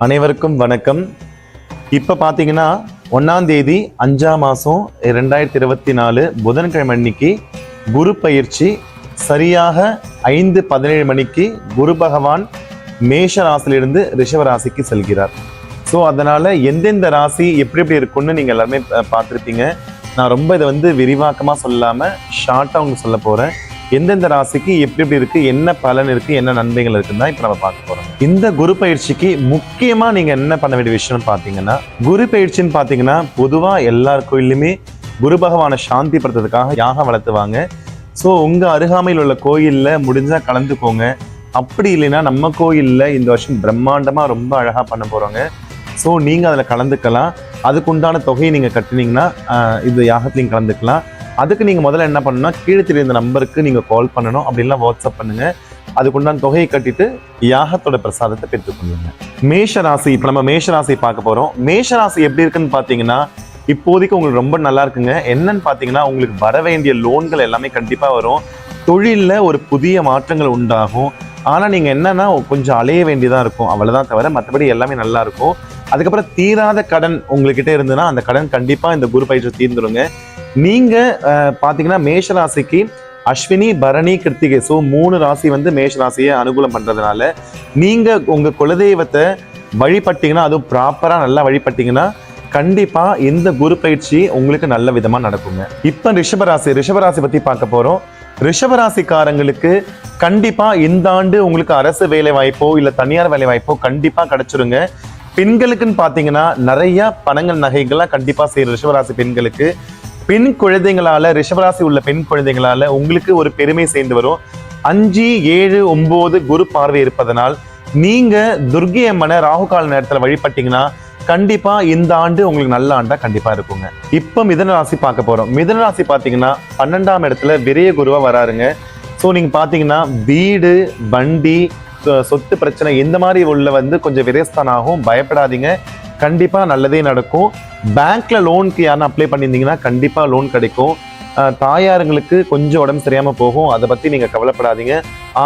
அனைவருக்கும் வணக்கம். இப்போ பார்த்தீங்கன்னா 1ஆம் தேதி 5ஆம் மாதம் 2024 புதன்கிழமை அன்னைக்கு குரு பயிற்சி சரியாக 5:17 மணிக்கு குரு பகவான் மேஷ ராசியிலிருந்து ரிஷப ராசிக்கு செல்கிறார். ஸோ அதனால் எந்தெந்த ராசி எப்படி எப்படி இருக்குன்னு நீங்கள் எல்லாருமே பார்த்துருப்பீங்க. நான் ரொம்ப இதை விரிவாக்கமாக சொல்லாமல் ஷார்ட்டாக உங்களுக்கு சொல்ல போகிறேன். எந்தெந்த ராசிக்கு எப்படி எப்படி இருக்கு, என்ன பலன் இருக்கு, என்ன நன்மைகள் இருக்குன்னு தான் இப்போ நம்ம பார்க்க போறோம். இந்த குரு பயிற்சிக்கு முக்கியமா நீங்க என்ன பண்ண வேண்டிய விஷயம்னு பார்த்தீங்கன்னா, குரு பயிற்சின்னு பார்த்தீங்கன்னா பொதுவாக எல்லார் கோயிலுமே குரு பகவானை சாந்தி படுத்துறதுக்காக யாகம் வளர்த்துவாங்க. ஸோ உங்க அருகாமையில் உள்ள கோயிலில் முடிஞ்சா கலந்துக்கோங்க. அப்படி இல்லைன்னா நம்ம கோயிலில் இந்த வருஷம் பிரம்மாண்டமா ரொம்ப அழகா பண்ண போறோங்க. ஸோ நீங்க அதில் கலந்துக்கலாம். அதுக்குண்டான தொகையை நீங்க கட்டினீங்கன்னா இந்த யாகத்திலையும் கலந்துக்கலாம். அதுக்கு நீங்கள் முதல்ல என்ன பண்ணணும்னா, கீழே தெரிந்த நம்பருக்கு நீங்கள் கால் பண்ணணும், அப்படின்லாம் வாட்ஸ்அப் பண்ணுங்கள். அதுக்குண்டான தொகையை கட்டிட்டு யாகத்தோட பிரசாதத்தை பெற்றுக்கொள்ளுங்க. மேஷ ராசி, இப்போ நம்ம மேஷ ராசியை பார்க்க போகிறோம். மேஷ ராசி எப்படி இருக்குன்னு பார்த்தீங்கன்னா, இப்போதைக்கு உங்களுக்கு ரொம்ப நல்லா இருக்குங்க. என்னன்னு பார்த்தீங்கன்னா, உங்களுக்கு வர வேண்டிய லோன்கள் எல்லாமே கண்டிப்பாக வரும். தொழிலில் ஒரு புதிய மாற்றங்கள் உண்டாகும். ஆனால் நீங்கள் என்னன்னா கொஞ்சம் அலைய வேண்டியதாக இருக்கும், அவ்வளோதான். தவிர மற்றபடி எல்லாமே நல்லா இருக்கும். அதுக்கப்புறம் தீராத கடன் உங்ககிட்ட இருந்ததுன்னா அந்த கடன் கண்டிப்பாக இந்த குரு பயிற்சி தீர்ந்துருங்க. நீங்க பாத்தீங்கன்னா மேஷ ராசிக்கு அஸ்வினி, பரணி, கிருத்திகை, ஸோ 3 ராசி மேஷ ராசியை அனுகூலம் பண்றதுனால நீங்க உங்க குலதெய்வத்தை வழிபட்டீங்கன்னா, அதுவும் ப்ராப்பரா நல்லா வழிபட்டீங்கன்னா கண்டிப்பா இந்த குரு பயிற்சி உங்களுக்கு நல்ல விதமா நடக்குங்க. இப்ப ரிஷபராசி பத்தி பார்க்க போறோம். ரிஷபராசிக்காரங்களுக்கு கண்டிப்பா இந்த ஆண்டு உங்களுக்கு அரசு வேலை வாய்ப்போ இல்ல தனியார் வேலை வாய்ப்போ கண்டிப்பா கிடைச்சிருங்க. பெண்களுக்குன்னு பாத்தீங்கன்னா நிறைய பணங்கள் நகைகள்லாம் கண்டிப்பா செய்யற ரிஷபராசி பெண்களுக்கு பெண் குழந்தைங்களால, ரிஷபராசி உள்ள பெண் குழந்தைங்களால உங்களுக்கு ஒரு பெருமை சேர்ந்து வரும். 5, 7, 9 குரு பார்வை இருப்பதனால் நீங்க துர்க்கை அம்மனை ராகு கால நேரத்துல வழிபட்டீங்கன்னா கண்டிப்பா இந்த ஆண்டு உங்களுக்கு நல்ல ஆண்டா கண்டிப்பா இருக்குங்க. இப்ப மிதுன ராசி பார்க்க போறோம். மிதுன ராசி பாத்தீங்கன்னா 12ஆம் இடத்துல விரய குருவா வராருங்க. ஸோ நீங்க பாத்தீங்கன்னா வீடு, வண்டி, சொத்து பிரச்சனை இந்த மாதிரி உள்ள கொஞ்சம் விரயஸ்தான் ஆகும். பயப்படாதீங்க, கண்டிப்பா நல்லதே நடக்கும். பேங்க்ல லோனுக்கு யாரும் அப்ளை பண்ணியிருந்தீங்கன்னா கண்டிப்பா லோன் கிடைக்கும். தாயாருங்களுக்கு கொஞ்சம் உடம்பு தெரியாம போகும், அதை பத்தி நீங்க கவலைப்படாதீங்க.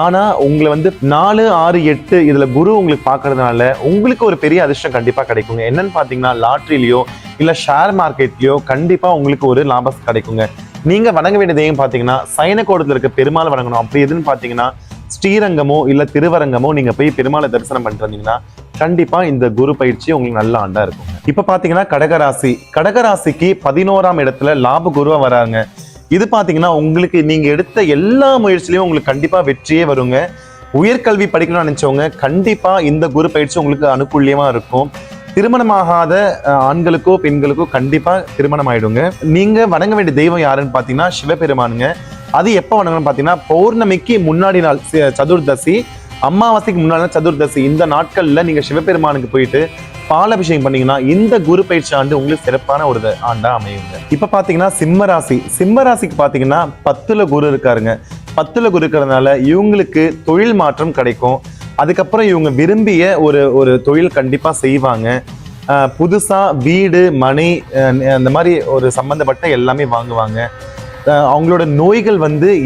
ஆனா உங்களை 4, 6, 8 இதுல குரு உங்களுக்கு பாக்குறதுனால உங்களுக்கு ஒரு பெரிய அதிர்ஷ்டம் கண்டிப்பா கிடைக்குங்க. என்னன்னு பாத்தீங்கன்னா, லாட்ரிலயோ இல்ல ஷேர் மார்க்கெட்லயோ கண்டிப்பா உங்களுக்கு ஒரு லாபம் கிடைக்குங்க. நீங்க வணங்க வேண்டியதையும் பாத்தீங்கன்னா, சைனக்கோடத்துல இருக்க பெருமாள் வணங்கணும். அப்படி எதுன்னு பாத்தீங்கன்னா, ஸ்ரீரங்கமோ இல்ல திருவரங்கமோ நீங்க போய் பெருமாளை தரிசனம் பண்ணிட்டு வந்தீங்கன்னா கண்டிப்பா இந்த குரு பயிற்சி உங்களுக்கு நல்ல ஆண்டா இருக்கும். இப்ப பாத்தீங்கன்னா கடகராசிக்கு 11ஆம் இடத்துல லாப குருவா வராங்க. இது பாத்தீங்கன்னா உங்களுக்கு நீங்க எடுத்த எல்லா முயற்சியிலையும் உங்களுக்கு கண்டிப்பா வெற்றியே வருங்க. உயர்கல்வி படிக்கணும்னு நினைச்சவங்க கண்டிப்பா இந்த குரு பயிற்சி உங்களுக்கு அனுகூலியமா இருக்கும். திருமணமாகாத ஆண்களுக்கோ பெண்களுக்கோ கண்டிப்பா திருமணம் ஆயிடுங்க. நீங்க வணங்க வேண்டிய தெய்வம் யாருன்னு பாத்தீங்கன்னா சிவபெருமானுங்க. அது எப்போ வணங்கணும்னு பாத்தீங்கன்னா, பௌர்ணமிக்கு முன்னாடி நாள் சதுர்தசி, அமாவாசைக்கு முன்னாடி சதுர்தசி, இந்த நாட்கள்ல நீங்க சிவபெருமானுக்கு போயிட்டு பாலாபிஷேகம் பண்ணீங்கன்னா இந்த குரு பயிற்சி ஆண்டு உங்களுக்கு சிறப்பான ஒரு ஆண்டா அமையுங்க. இப்ப பாத்தீங்கன்னா சிம்ம ராசிக்கு பாத்தீங்கன்னா 10ல குரு இருக்காருங்க. 10ல குரு இருக்கிறதுனால இவங்களுக்கு தொழில் மாற்றம் கிடைக்கும். அதுக்கப்புறம் இவங்க விரும்பிய ஒரு தொழில் கண்டிப்பா செய்வாங்க. புதுசா வீடு, மனை அந்த மாதிரி ஒரு சம்பந்தப்பட்ட எல்லாமே வாங்குவாங்க. அவங்களோட நோய்கள்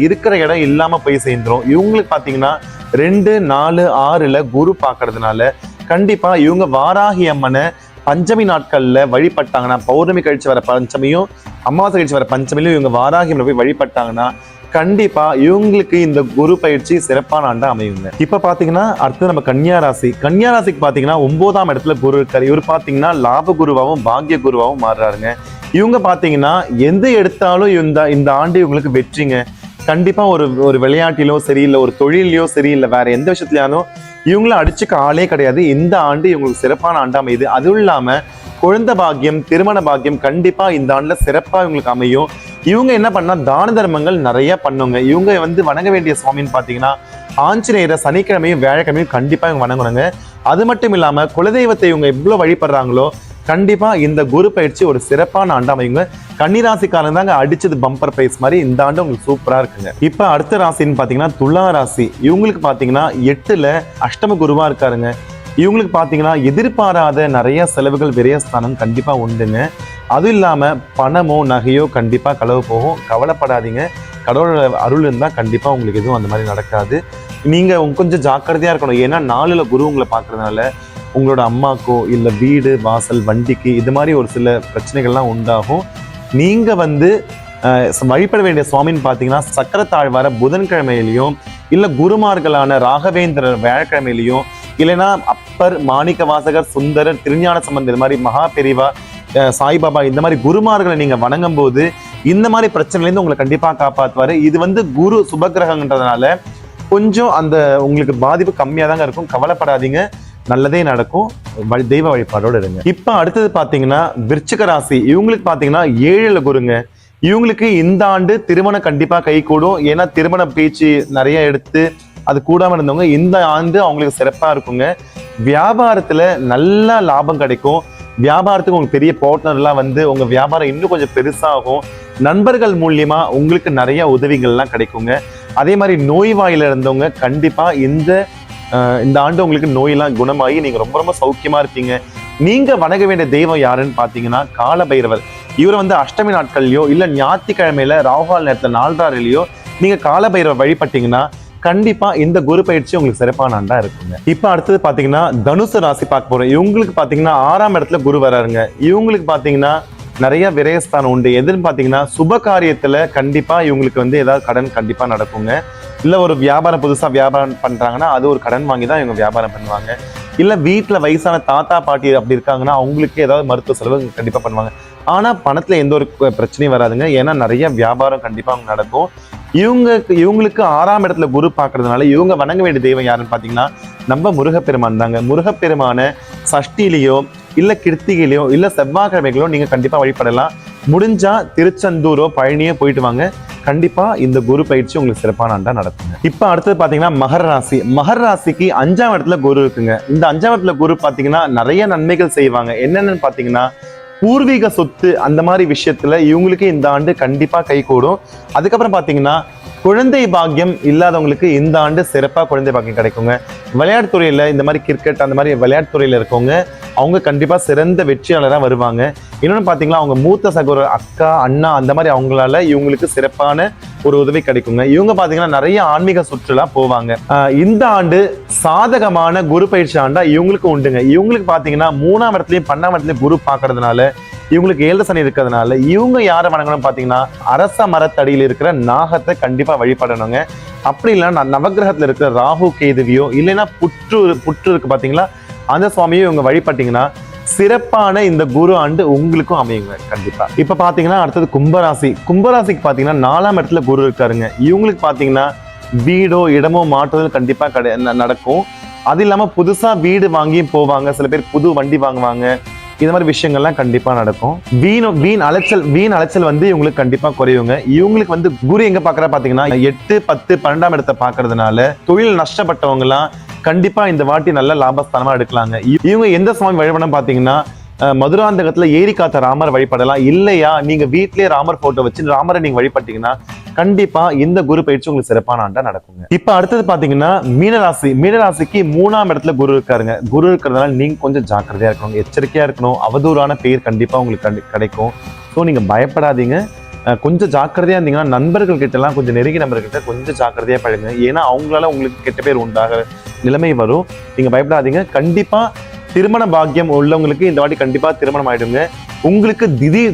இருக்கிற இடம் இல்லாம போய் சேர்ந்துரும். இவங்களுக்கு பாத்தீங்கன்னா 2, 4, 6ல குரு பாக்குறதுனால கண்டிப்பா இவங்க வாராகி அம்மனை பஞ்சமி நாட்கள்ல வழிபட்டாங்கன்னா, பௌர்ணமி கழிச்சு வர பஞ்சமியும் அமாவாசை கழிச்சு வர பஞ்சமியும் இவங்க வாராகி அம்மனை போய் வழிபட்டாங்கன்னா கண்டிப்பா இவங்களுக்கு இந்த குரு பயிற்சி சிறப்பான ஆண்டா அமையுங்க. இப்ப பாத்தீங்கன்னா அடுத்து நம்ம கன்னியாராசிக்கு பாத்தீங்கன்னா 9ஆம் இடத்துல குரு இருக்காரு. இவர் பாத்தீங்கன்னா லாப குருவாவும் பாக்கிய குருவாவும் மாறுறாருங்க. இவங்க பாத்தீங்கன்னா எந்த எடுத்தாலும் இந்த ஆண்டு இவங்களுக்கு வெற்றிங்க. கண்டிப்பா ஒரு விளையாட்டிலோ சரி, இல்லை ஒரு தொழிலையோ சரி, இல்லை வேற எந்த விஷயத்துலயாலும் இவங்கள அடிச்சுக்க ஆளே கிடையாது. இந்த ஆண்டு இவங்களுக்கு சிறப்பான ஆண்டா அமையுது. அதுவும் இல்லாம குழந்தை பாக்கியம், திருமண பாக்கியம் கண்டிப்பா இந்த ஆண்டுல சிறப்பா இவங்களுக்கு அமையும். இவங்க என்ன பண்ணா தான தர்மங்கள் நிறைய பண்ணுங்க. இவங்க வணங்க வேண்டிய சுவாமின்னு பாத்தீங்கன்னா ஆஞ்சநேயரை சனிக்கிழமையும் வியாழக்கிழமையும் கண்டிப்பா இவங்க வணங்குறாங்க. அது மட்டும் இல்லாம குலதெய்வத்தை இவங்க எவ்வளவு வழிபடுறாங்களோ கண்டிப்பா இந்த குரு பயிற்சி ஒரு சிறப்பான ஆண்டு அமையுங்க. கன்னிராசிக்காரங்க தாங்க அடிச்சது பம்பர் பிரைஸ் மாதிரி இந்த ஆண்டு உங்களுக்கு சூப்பரா இருக்குங்க. இப்ப அடுத்த ராசின்னு பாத்தீங்கன்னா துலா ராசி. இவங்களுக்கு பாத்தீங்கன்னா 8ல அஷ்டம குருவா இருக்காருங்க. இவங்களுக்கு பாத்தீங்கன்னா எதிர்பாராத நிறைய செலவுகள், விரயஸ்தானம் கண்டிப்பா உண்டுங்க. அதுவும் இல்லாம பணமோ நகையோ கண்டிப்பா களவு போகும். கவலைப்படாதீங்க, கடவுளோட அருள் இருந்தா கண்டிப்பா உங்களுக்கு எதுவும் அந்த மாதிரி நடக்காது. நீங்க கொஞ்சம் ஜாக்கிரதையா இருக்கணும். ஏன்னா 4ல குரு உங்களை பாக்குறதுனால உங்களோட அம்மாக்கோ இல்லை வீடு வாசல் வண்டிக்கு இது மாதிரி ஒரு சில பிரச்சனைகள்லாம் உண்டாகும். நீங்கள் வந்து வழிபட வேண்டிய சுவாமின்னு பார்த்தீங்கன்னா சக்கரத்தாழ்வார புதன்கிழமையிலையும் இல்லை குருமார்களான ராகவேந்திரர் வியாழக்கிழமையிலையும் இல்லைன்னா அப்பர் மாணிக்க வாசகர் சுந்தரர் திருஞான சம்பந்தர் மாதிரி மகா பெரிவா சாய்பாபா இந்த மாதிரி குருமார்களை நீங்கள் வணங்கும் போது இந்த மாதிரி பிரச்சனைலேருந்து உங்களை கண்டிப்பாக காப்பாற்றுவார். இது வந்து குரு சுபகிரகன்றதுனால கொஞ்சம் அந்த உங்களுக்கு பாதிப்பு கம்மியாக தாங்க இருக்கும். கவலைப்படாதீங்க, நல்லதே நடக்கும். தெய்வ வழிபாடோடு இருங்க. இப்போ அடுத்தது பார்த்தீங்கன்னா விருச்சிக ராசி. இவங்களுக்கு பார்த்தீங்கன்னா 7 குருங்க. இவங்களுக்கு இந்த ஆண்டு திருமணம் கண்டிப்பாக கை கூடும். ஏன்னா திருமண பேச்சு நிறைய எடுத்து அது கூடாமல் இருந்தவங்க இந்த ஆண்டு அவங்களுக்கு சிறப்பாக இருக்குங்க. வியாபாரத்தில் நல்ல லாபம் கிடைக்கும். வியாபாரத்துக்கு உங்களுக்கு பெரிய பார்ட்னர்லாம் வந்து உங்கள் வியாபாரம் இன்னும் கொஞ்சம் பெருசாகும். நண்பர்கள் மூலியமா உங்களுக்கு நிறைய உதவிகள்லாம் கிடைக்குங்க. அதே மாதிரி நோய்வாயில இருந்தவங்க கண்டிப்பாக இந்த ஆண்டு உங்களுக்கு நோயெல்லாம் குணமாகி நீங்கள் ரொம்ப ரொம்ப சௌக்கியமாக இருப்பீங்க. நீங்கள் வணங்க வேண்டிய தெய்வம் யாருன்னு பார்த்தீங்கன்னா காலபைரவர். இவர் வந்து அஷ்டமி நாட்கள்லையோ இல்லை ஞாயிற்றுக்கிழமையில ராகுகால் நேரத்தில் 4:30 நீங்கள் காலபைரவர் வழிபட்டீங்கன்னா கண்டிப்பா இந்த குரு பயிற்சி உங்களுக்கு சிறப்பான ஆண்டா இருக்குங்க. இப்ப அடுத்தது பாத்தீங்கன்னா தனுசு ராசி பார்க்க போறோம். இவங்களுக்கு பாத்தீங்கன்னா 6ஆம் இடத்துல குரு வராருங்க. இவங்களுக்கு பாத்தீங்கன்னா நிறைய விரயஸ்தானம் உண்டு. எதுன்னு பாத்தீங்கன்னா சுப காரியத்துல கண்டிப்பா இவங்களுக்கு வந்து ஏதாவது கடன் கண்டிப்பா நடக்குங்க. இல்ல ஒரு வியாபாரம் புதுசா வியாபாரம் பண்றாங்கன்னா அது ஒரு கடன் வாங்கி தான் இவங்க வியாபாரம் பண்ணுவாங்க. இல்ல வீட்டுல வயசான தாத்தா பாட்டி அப்படி இருக்காங்கன்னா அவங்களுக்கு ஏதாவது மருத்துவ செலவு கண்டிப்பா பண்ணுவாங்க. ஆனா பணத்துல எந்த ஒரு பிரச்சனையும் வராதுங்க. ஏன்னா நிறைய வியாபாரம் கண்டிப்பா அவங்க நடக்கும். இவங்களுக்கு 6ஆம் இடத்துல குரு பார்க்கறதுனால இவங்க வணங்க வேண்டிய தெய்வம் யாருன்னு பார்த்தீங்கன்னா நம்ம முருகப்பெருமான் தாங்க. முருகப்பெருமான சஷ்டிலையோ இல்லை கிருத்திகையிலையோ இல்லை செவ்வாய்க்கிழமைகளோ நீங்கள் கண்டிப்பாக வழிபடலாம். முடிஞ்சா திருச்செந்தூரோ பழனியோ போயிட்டு வாங்க. கண்டிப்பா இந்த குரு பயிற்சி உங்களுக்கு சிறப்பான ஆண்டா நடக்குங்க. இப்ப அடுத்தது பாத்தீங்கன்னா மகர ராசி. மகர ராசிக்கு 5ஆம் இடத்துல குரு இருக்குங்க. இந்த 5ஆம் இடத்துல குரு பாத்தீங்கன்னா நிறைய நன்மைகள் செய்வாங்க. என்னென்னு பாத்தீங்கன்னா பூர்வீக சொத்து அந்த மாதிரி விஷயத்துல இவங்களுக்கு இந்த ஆண்டு கண்டிப்பா கை கூடும். அதுக்கப்புறம் பாத்தீங்கன்னா குழந்தை பாக்கியம் இல்லாதவங்களுக்கு இந்த ஆண்டு சிறப்பா குழந்தை பாக்கியம் கிடைக்குங்க. விளையாட்டு துறையில இந்த மாதிரி கிரிக்கெட் அந்த மாதிரி விளையாட்டு துறையில இருக்கவங்க அவங்க கண்டிப்பா சிறந்த வெற்றியாளராக வருவாங்க. இன்னொன்னு பாத்தீங்கன்னா அவங்க மூத்த சகோதரர் அக்கா அண்ணா அந்த மாதிரி அவங்களால இவங்களுக்கு சிறப்பான ஒரு உதவி கிடைக்குங்க. இவங்க பாத்தீங்கன்னா நிறைய ஆன்மீக சுற்றுலா போவாங்க. இந்த ஆண்டு சாதகமான குரு பயிற்சி ஆண்டா இவங்களுக்கு உண்டுங்க. இவங்களுக்கு பாத்தீங்கன்னா 3ஆம் இடத்துலயும் 12ஆம் இடத்துலயும் குரு பாக்குறதுனால இவங்களுக்கு 7 சனி இருக்கிறதுனால இவங்க யாரை வணங்கணும் பாத்தீங்கன்னா அரச மரத்தடியில் இருக்கிற நாகத்தை கண்டிப்பா வழிபடணுங்க. அப்படி இல்லைன்னா நவகிரகத்துல இருக்கிற ராகு கேதுவியோ இல்லைன்னா புற்று இருக்கு பாத்தீங்களா அந்த சுவாமியோ இவங்க வழிபட்டீங்கன்னா சிறப்பான இந்த குரு ஆண்டு உங்களுக்கும் அமையுங்க கண்டிப்பா. இப்ப பாத்தீங்கன்னா அடுத்தது கும்பராசி. கும்பராசிக்கு பாத்தீங்கன்னா 4ஆம் இடத்துல குரு இருக்காருங்க. இவங்களுக்கு பாத்தீங்கன்னா வீடோ இடமோ மாற்றுதல் கண்டிப்பா நடக்கும். அது இல்லாம புதுசா வீடு வாங்கியும் போவாங்க. சில பேர் புது வண்டி வாங்குவாங்க. இந்த மாதிரி விஷயங்கள்லாம் கண்டிப்பா நடக்கும். வீண் அலைச்சல் வந்து இவங்களுக்கு கண்டிப்பா குறையுங்க. இவங்களுக்கு வந்து குரு எங்க பாக்குறா பாத்தீங்கன்னா 8, 10, 12ஆம் இடத்தை பாக்குறதுனால தொழில் நஷ்டப்பட்டவங்க எல்லாம் கண்டிப்பா இந்த வாட்டி நல்ல லாபஸ்தானமா எடுக்கலாங்க. இவங்க எந்த சுவாமி வழிபடம் பாத்தீங்கன்னா மதுராந்தகத்துல ஏரி காத்த ராமர் வழிபடலாம். இல்லையா நீங்க வீட்லயே ராமர் போட்டோ வச்சு ராமரை நீங்க வழிபட்டீங்கன்னா கண்டிப்பா இந்த குரு பயிற்சி உங்களுக்கு சிறப்பான ஆண்டா நடக்குங்க. இப்ப அடுத்தது பாத்தீங்கன்னா மீனராசி. மீனராசிக்கு 3ஆம் இடத்துல குரு இருக்காருங்க. குரு இருக்கிறதுனால நீங்க கொஞ்சம் ஜாக்கிரதையா இருக்கணும், எச்சரிக்கையா இருக்கணும். அவதூறான பெயர் கண்டிப்பா உங்களுக்கு கிடைக்கும். ஸோ நீங்க பயப்படாதீங்க. கொஞ்சம் ஜாக்கிரதையா இருந்தீங்கன்னா நண்பர்கள் கிட்ட எல்லாம் கொஞ்சம் நெருங்கிய நண்பர்கிட்ட கொஞ்சம் ஜாக்கிரதையா பழகுங்க. ஏன்னா அவங்களால உங்களுக்கு கெட்ட பேர் உண்டாக நிலைமை வரும். நீங்க பயப்படாதீங்க. கண்டிப்பா திருமண பாக்கியம் உள்ளவங்களுக்கு இந்த வாட்டி கண்டிப்பா திருமணம் ஆயிடுங்க. உங்களுக்கு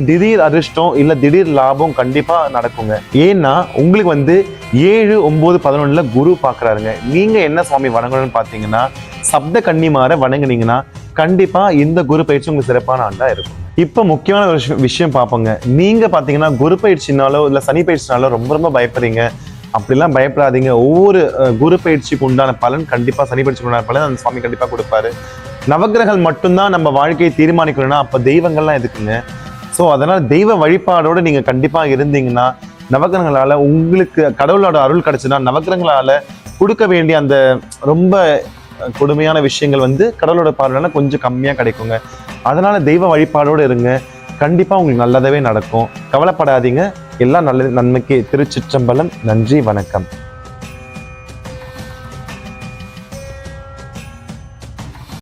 திடீர் அதிர்ஷ்டம் இல்ல திடீர் லாபம் கண்டிப்பா நடக்குங்க. ஏன்னா உங்களுக்கு வந்து 7, 9, 11 குரு பாக்குறாருங்க. நீங்க என்ன சுவாமி வணங்கணும்னு பாத்தீங்கன்னா சப்த கன்னிமார வணங்குனீங்கன்னா கண்டிப்பா இந்த குரு பயிற்சி உங்களுக்கு சிறப்பான ஆண்டா இருக்கும். இப்ப முக்கியமான ஒரு விஷயம் பார்ப்போங்க. நீங்க பாத்தீங்கன்னா குரு பயிற்சினாலோ இல்ல சனி பயிற்சினாலோ ரொம்ப ரொம்ப பயப்படுறீங்க. அப்படிலாம் பயப்படாதீங்க. ஒவ்வொரு குரு பயிற்சிக்கு உண்டான பலன் கண்டிப்பா சனி பயிற்சிக்கு உண்டான பலன் அந்த சுவாமி கண்டிப்பா கொடுப்பாரு. நவகிரகங்கள் மட்டும்தான் நம்ம வாழ்க்கையை தீர்மானிக்கணும்னா அப்ப தெய்வங்கள்லாம் எதுக்குங்க? ஸோ அதனால தெய்வ வழிபாடோட நீங்க கண்டிப்பா இருந்தீங்கன்னா நவகிரகங்களால உங்களுக்கு கடவுளோட அருள் கிடைச்சுன்னா நவகிரகங்களால கொடுக்க வேண்டிய அந்த ரொம்ப கொடுமையான விஷயங்கள் வந்து கடவுளோட பார்வையால கொஞ்சம் கம்மியா கிடைக்குங்க. அதனால தெய்வ வழிபாடோடு இருங்க. கண்டிப்பா உங்களுக்கு நல்லதாவே நடக்கும். கவலைப்படாதீங்க. எல்லாம் நல்ல நன்மைக்கு. திருச்சிற்றம்பலம். நன்றி, வணக்கம்.